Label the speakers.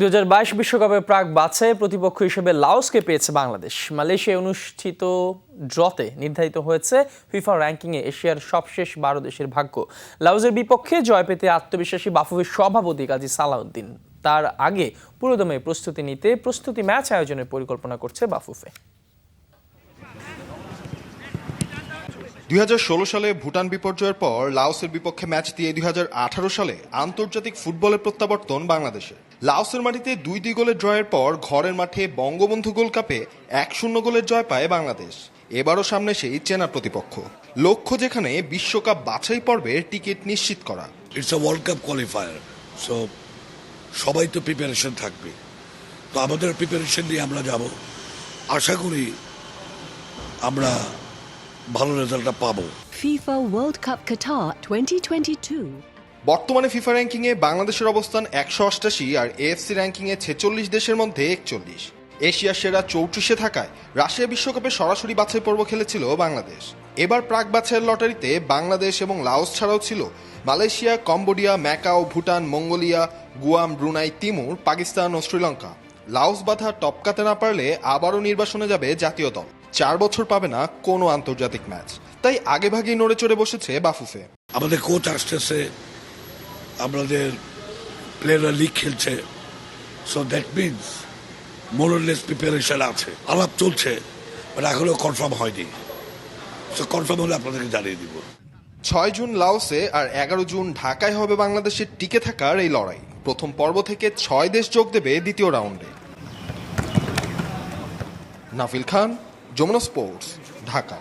Speaker 1: 2022 বিশ্বকাপের প্রাক বাছাইয়ে প্রতিপক্ষ হিসেবে লাওসকে পেয়েছে বাংলাদেশ। মালয়েশিয়ায় অনুষ্ঠিত ড্রতে নির্ধারিত হয়েছে ফিফা র্যাঙ্কিংয়ে এশিয়ার সবশেষ 12 দেশের ভাগ্য। লাওসের বিপক্ষে জয় পেতে আত্মবিশ্বাসী বাফুফের সভাপতি কাজী সালাউদ্দিন। তার আগে পুরোদমে প্রস্তুতি নিতে প্রস্তুতি ম্যাচ আয়োজনের পরিকল্পনা করছে বাফুফে।
Speaker 2: 2016 সালে ভুটান বিপর্যয়ের পর লাওসের বিপক্ষে ম্যাচ দিয়ে 2018 সালে আন্তর্জাতিক ফুটবলের প্রত্যাবর্তন বাংলাদেশে। লাওসের মাটিতে 2-2 গোলের জয়ের পর ঘরের মাঠে বঙ্গবন্ধু গোল্ড কাপে 1-0 গোলের জয় পায় বাংলাদেশ। এবারও সামনে সেই চেনা প্রতিপক্ষ, লক্ষ্য যেখানে বিশ্বকাপ বাছাই পর্বের টিকিট নিশ্চিত করা।
Speaker 3: It's a world cup qualifier, so সবাই তো প্রিপারেশন থাকবে, তো আমাদের প্রিপারেশন নিয়ে আমরা যাব। আশা করি আমরা ভালো রেজাল্টটা পাবো।
Speaker 4: FIFA World Cup Qatar 2022।
Speaker 2: বর্তমানে ফিফা র্যাঙ্কিংয়ে বাংলাদেশের অবস্থান 188 আর এএফসি র্যাঙ্কিংয়ে 46 দেশের মধ্যে 41। এশিয়ার সেরা 34-এ থাকায় রাশিয়া বিশ্বকাপে সরাসরি বাছাই পর্ব খেলেছিল বাংলাদেশ। এবার প্রাক বাছাইয়ের লটারিতে বাংলাদেশ এবং লাওস ছাড়াও ছিল Malaysia, Cambodia, Macau, Bhutan, Mongolia, Guam, Brunei, Timor, Pakistan ও শ্রীলঙ্কা। লাওস বাধা টপকাতে না পারলে আবারও নির্বাসনে যাবে জাতীয় দল। 4 বছর পাবে না কোনো আন্তর্জাতিক ম্যাচ, তাই আগেভাগেই নড়ে চড়ে বসেছে বাফুফে।
Speaker 3: আমাদের কোচ আসতেছে, আমাদের প্লেয়াররা লিগ খেলছে, সো দ্যাট মিনস মোরলেস প্রিপারেশন আছে, আলাপ চলছে, বাট এখনো কনফার্ম হয়নি। সো কনফার্ম হলে আপনাদেরকে জানিয়ে দিব।
Speaker 2: 6 জুন লাওসে আর 11 জুন ঢাকায় হবে বাংলাদেশের টিকে থাকার এই লড়াই। প্রথম পর্ব থেকে 6 দেশ যোগ দেবে দ্বিতীয় রাউন্ডে। নাফিল খান, যমুনা স্পোর্টস, ঢাকা।